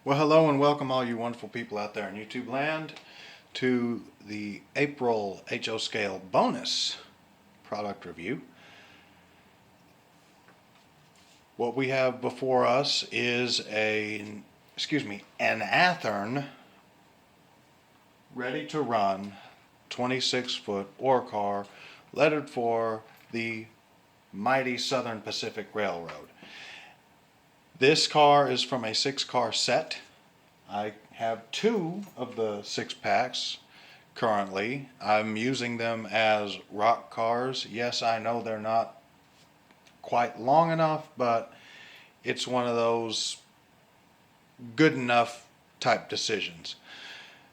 Well, hello and welcome all you wonderful people out there in YouTube land to the April HO Scale bonus product review. What we have before us is an Athearn Ready to Run 26-foot ore car lettered for the mighty Southern Pacific Railroad. This car is from a 6-car set. I have 2 of the 6 packs currently. I'm using them as rock cars. Yes, I know they're not quite long enough, but it's one of those good enough type decisions.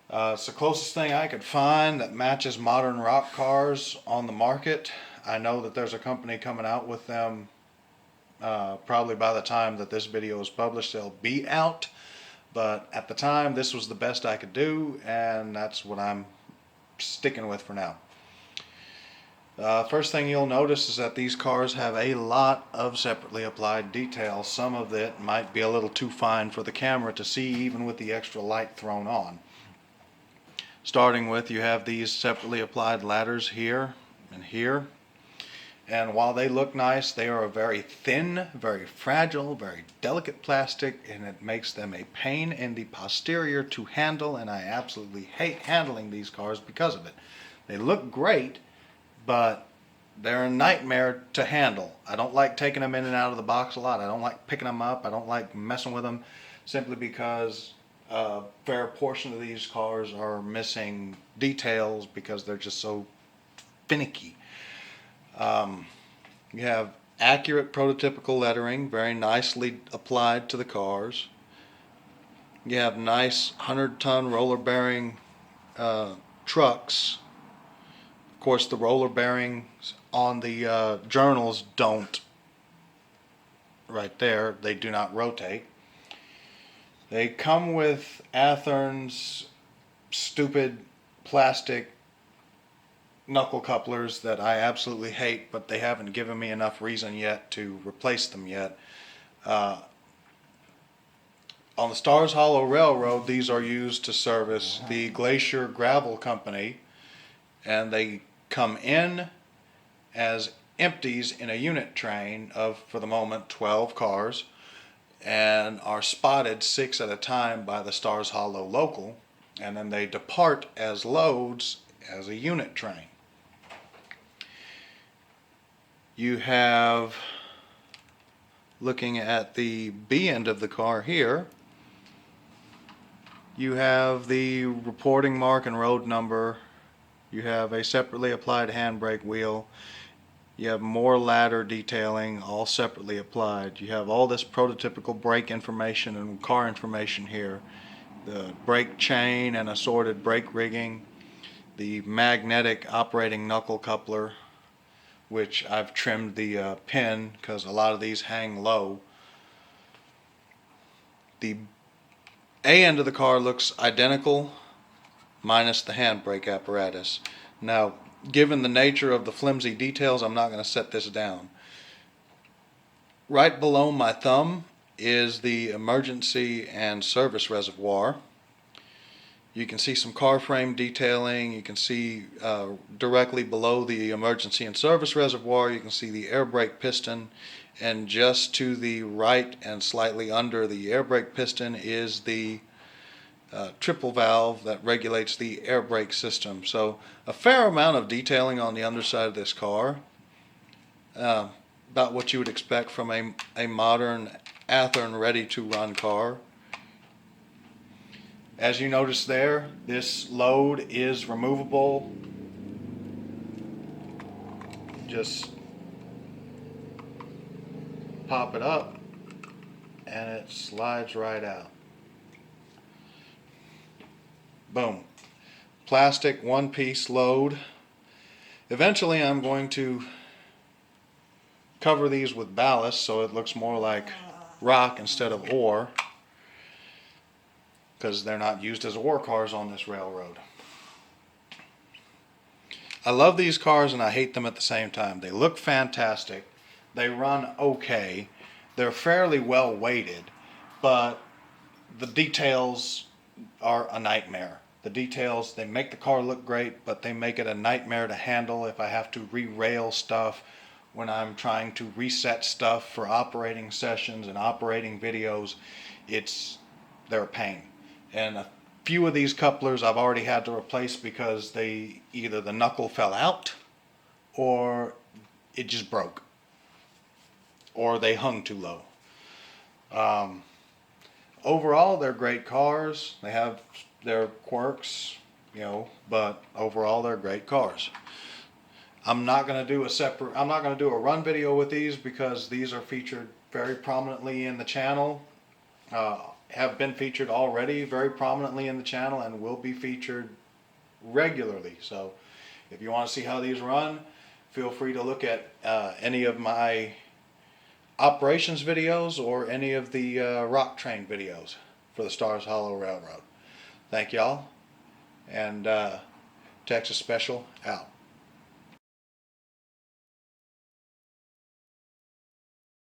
It's the closest thing I could find that matches modern rock cars on the market. I know that there's a company coming out with them. Probably by the time that this video is published, they'll be out. But at the time, this was the best I could do, and that's what I'm sticking with for now. First thing you'll notice is that these cars have a lot of separately applied detail. Some of it might be a little too fine for the camera to see, even with the extra light thrown on. Starting with, you have these separately applied ladders here and here. And while they look nice, they are a very thin, very fragile, very delicate plastic, and it makes them a pain in the posterior to handle, and I absolutely hate handling these cars because of it. They look great, but they're a nightmare to handle. I don't like taking them in and out of the box a lot. I don't like picking them up. I don't like messing with them, simply because a fair portion of these cars are missing details because they're just so finicky. You have accurate prototypical lettering, very nicely applied to the cars. You have nice 100-ton roller bearing trucks. Of course, the roller bearings on the journals don't, right there, they do not rotate. They come with Athearn's stupid plastic knuckle couplers that I absolutely hate, but they haven't given me enough reason yet to replace them yet. On the Stars Hollow Railroad, these are used to service the Glacier Gravel Company, and they come in as empties in a unit train of, for the moment, 12 cars, and are spotted 6 at a time by the Stars Hollow local, and then they depart as loads as a unit train. You have, looking at the B end of the car here, you have the reporting mark and road number. You have a separately applied handbrake wheel. You have more ladder detailing, all separately applied. You have all this prototypical brake information and car information here. The brake chain and assorted brake rigging. The magnetic operating knuckle coupler, which I've trimmed the pin because a lot of these hang low. The A end of the car looks identical, minus the handbrake apparatus. Now, given the nature of the flimsy details, I'm not going to set this down. Right below my thumb is the emergency and service reservoir. You can see some car frame detailing. You can see directly below the emergency and service reservoir, you can see the air brake piston, and just to the right and slightly under the air brake piston is the triple valve that regulates the air brake system. So a fair amount of detailing on the underside of this car, about what you would expect from a modern Athearn Ready To Run car. As you notice there, this load is removable. Just pop it up and it slides right out. Boom. Plastic one-piece load. Eventually I'm going to cover these with ballast so it looks more like rock instead of ore, because they're not used as ore cars on this railroad. I love these cars and I hate them at the same time. They look fantastic. They run okay. They're fairly well weighted, but the details are a nightmare. The details, they make the car look great, but they make it a nightmare to handle if I have to re-rail stuff when I'm trying to reset stuff for operating sessions and operating videos. They're a pain. And a few of these couplers I've already had to replace because either the knuckle fell out or it just broke or they hung too low. Overall, they're great cars. They have their quirks, but overall they're great cars. I'm not going to do a run video with these because these are featured very prominently in the channel. Have been featured already very prominently in the channel and will be featured regularly. So if you want to see how these run, feel free to look at any of my operations videos or any of the rock train videos for the Stars Hollow Railroad. Thank y'all, and Texas Special out.